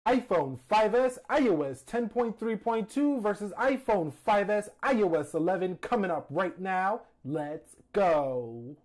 iPhone 5S iOS 10.3.2 versus iPhone 5S iOS 11 coming up right now. Let's go.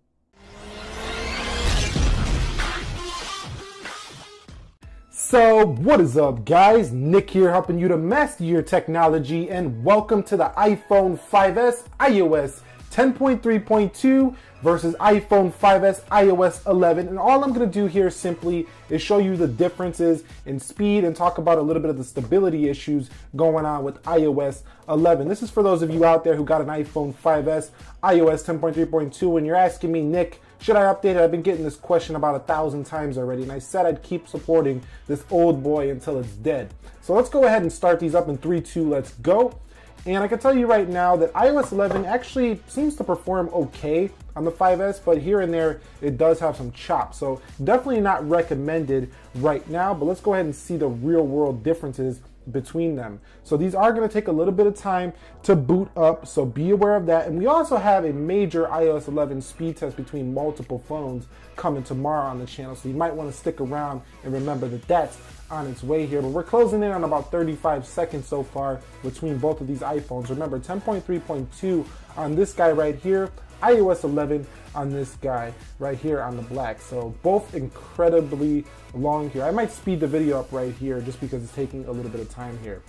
So what is up, guys? Nick here, helping you to master your technology, and welcome to the iPhone 5S iOS 10.3.2 versus iPhone 5S iOS 11. And all I'm going to do here simply is show you the differences in speed and talk about a little bit of the stability issues going on with iOS 11. This is for those of you out there who got an iPhone 5S iOS 10.3.2 and you're asking me, Nick, should I update it? I've been getting this question about 1,000 times already, and I said I'd keep supporting this old boy until it's dead. So let's go ahead and start these up in 3, 2, let's go. And I can tell you right now that iOS 11 actually seems to perform okay on the 5S, but here and there it does have some chop. So definitely not recommended right now, but let's go ahead and see the real world differences between them. So these are going to take a little bit of time to boot up, so be aware of that. And we also have a major iOS 11 speed test between multiple phones coming tomorrow on the channel, so you might want to stick around and remember that that's on its way here. But we're closing in on about 35 seconds so far between both of these iPhones. Remember, 10.3.2 on this guy right here, iOS 11 on this guy right here on the black. So both incredibly long here. I might speed the video up right here just because it's taking a little bit of time here.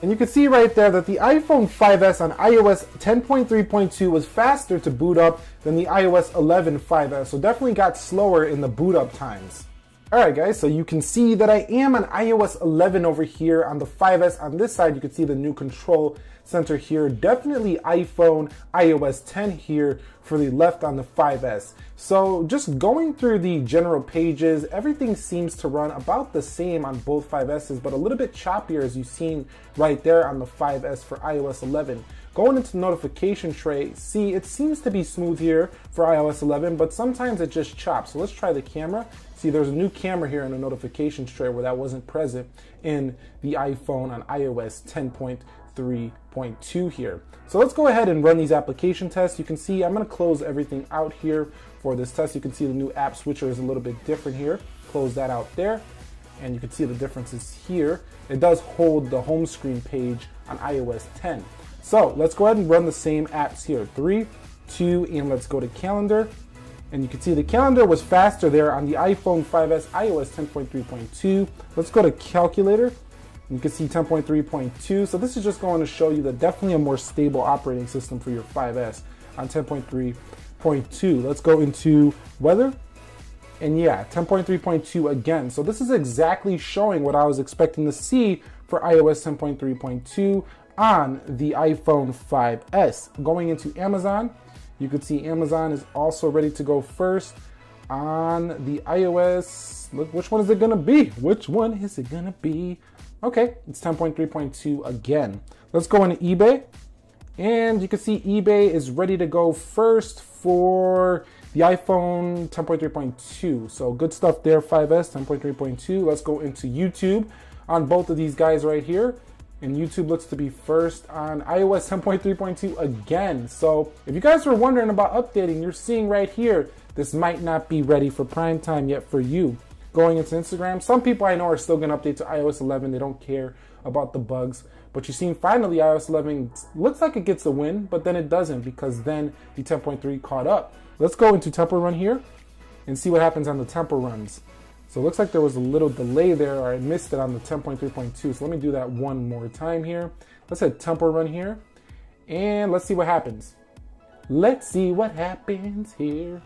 And you can see right there that the iPhone 5S on iOS 10.3.2 was faster to boot up than the iOS 11 5S. So definitely got slower in the boot up times. Alright guys, so you can see that I am on iOS 11 over here. On the 5S on this side, you can see the new control center here. Definitely iPhone iOS 10 here for the left on the 5S. So just going through the general pages, everything seems to run about the same on both 5Ss, but a little bit choppier as you've seen right there on the 5S for iOS 11. Going into the notification tray, see, it seems to be smooth here for iOS 11, but sometimes it just chops. So let's try the camera. See, there's a new camera here in the notifications tray where that wasn't present in the iPhone on iOS 10.3.2 here. So let's go ahead and run these application tests. You can see I'm going to close everything out here for this test. You can see the new app switcher is a little bit different here. Close that out there. And you can see the differences here. It does hold the home screen page on iOS 10. So let's go ahead and run the same apps here. 3, 2, and let's go to calendar. And you can see the calendar was faster there on the iPhone 5S iOS 10.3.2. Let's go to calculator. You can see 10.3.2. So this is just going to show you that definitely a more stable operating system for your 5S on 10.3.2. Let's go into weather. And yeah, 10.3.2 again. So this is exactly showing what I was expecting to see for iOS 10.3.2 on the iPhone 5S. Going into Amazon, you can see Amazon is also ready to go first on the iOS. Look, which one is it gonna be? Which one is it gonna be? Okay, it's 10.3.2 again. Let's go into eBay. And you can see eBay is ready to go first for the iPhone 10.3.2. So good stuff there, 5S 10.3.2. Let's go into YouTube on both of these guys right here. And YouTube looks to be first on iOS 10.3.2 again. So if you guys were wondering about updating, you're seeing right here, this might not be ready for prime time yet for you. Going into Instagram, some people I know are still going to update to iOS 11. They don't care about the bugs. But you've seen finally iOS 11 looks like it gets a win, but then it doesn't because then the 10.3 caught up. Let's go into Temple Run here and see what happens on the Temple Runs. So it looks like there was a little delay there, or I missed it on the 10.3.2. So let me do that one more time here. Let's hit Temple Run here, and let's see what happens. Let's see what happens here.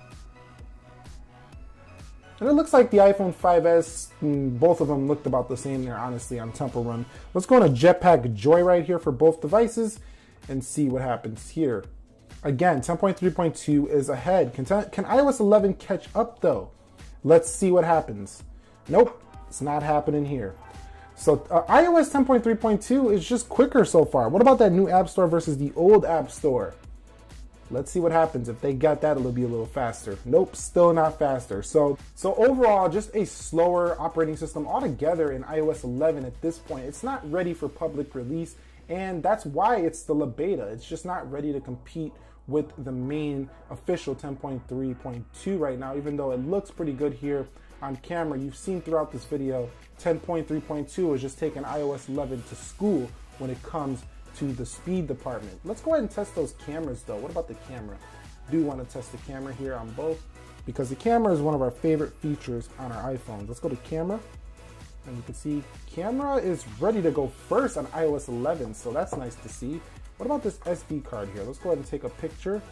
And it looks like the iPhone 5S, both of them looked about the same there, honestly, on Temple Run. Let's go on a Jetpack Joyride here for both devices and see what happens here. Again, 10.3.2 is ahead. Can iOS 11 catch up, though? Let's see what happens. Nope, it's not happening here. So iOS 10.3.2 is just quicker so far. What about that new App Store versus the old App Store? Let's see what happens. If they got that, it'll be a little faster. Nope, still not faster. So overall, just a slower operating system altogether in iOS 11 at this point. It's not ready for public release, and that's why it's still a beta. It's just not ready to compete with the main official 10.3.2 right now, even though it looks pretty good here on camera. You've seen throughout this video, 10.3.2 is just taking iOS 11 to school when it comes to the speed department. Let's go ahead and test those cameras though. What about the camera? Do want to test the camera here on both because the camera is one of our favorite features on our iPhones. Let's go to camera, and you can see camera is ready to go first on iOS 11, so that's nice to see. What about this SD card here? Let's go ahead and take a picture,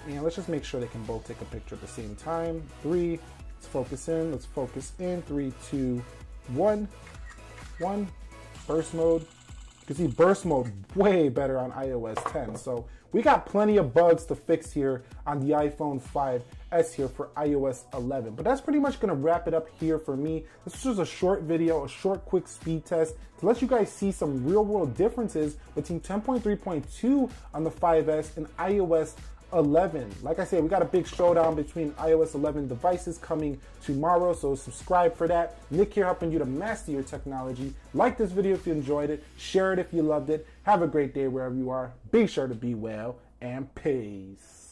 and let's just make sure they can both take a picture at the same time. Let's focus in. 3, 2, 1. Burst mode. You can see burst mode way better on iOS 10. So we got plenty of bugs to fix here on the iPhone 5S here for iOS 11. But that's pretty much gonna wrap it up here for me. This was just a short video, a short quick speed test to let you guys see some real world differences between 10.3.2 on the 5S and iOS 11. Like I said, we got a big showdown between iOS 11 devices coming tomorrow, so subscribe for that. Nick here helping you to master your technology. Like this video if you enjoyed it, share it if you loved it. Have a great day wherever you are. Be sure to be well, and peace.